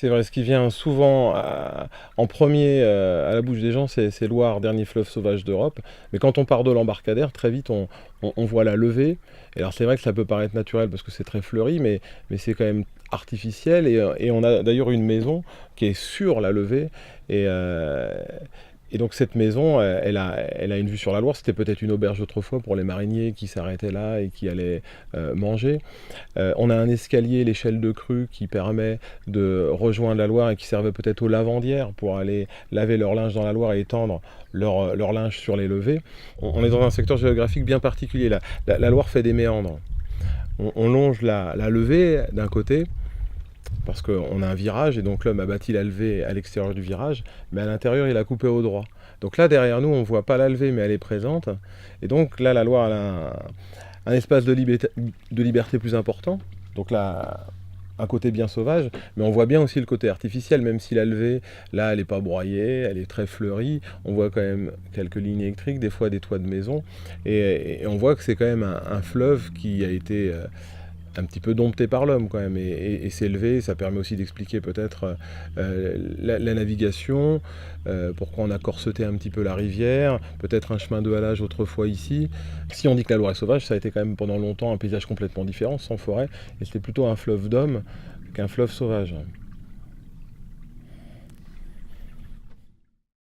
C'est vrai, ce qui vient souvent en premier à la bouche des gens, c'est Loire, dernier fleuve sauvage d'Europe. Mais quand on part de l'embarcadère, très vite on voit la levée. Et alors c'est vrai que ça peut paraître naturel parce que c'est très fleuri, mais c'est quand même artificiel. Et on a d'ailleurs une maison qui est sur la levée. Et, euh, et donc cette maison, elle a une vue sur la Loire. C'était peut-être une auberge autrefois pour les mariniers qui s'arrêtaient là et qui allaient manger. On a un escalier, l'échelle de crue, qui permet de rejoindre la Loire et qui servait peut-être aux lavandières pour aller laver leur linge dans la Loire et étendre leur linge sur les levées. On est dans un secteur géographique bien particulier. La Loire fait des méandres. On longe la levée d'un côté, parce qu'on a un virage, et donc l'homme a bâti la levée à l'extérieur du virage, mais à l'intérieur, il a coupé au droit. Donc là, derrière nous, on ne voit pas la levée, mais elle est présente. Et donc là, la Loire elle a un espace de liberté plus important. Donc là, un côté bien sauvage, mais on voit bien aussi le côté artificiel, même si la levée, là, elle n'est pas broyée, elle est très fleurie. On voit quand même quelques lignes électriques, des fois des toits de maison, et on voit que c'est quand même un fleuve qui a été un petit peu dompté par l'homme quand même, et s'élever, ça permet aussi d'expliquer peut-être la navigation, pourquoi on a corseté un petit peu la rivière, peut-être un chemin de halage autrefois ici. Si on dit que la Loire est sauvage, ça a été quand même pendant longtemps un paysage complètement différent, sans forêt, et c'était plutôt un fleuve d'hommes qu'un fleuve sauvage.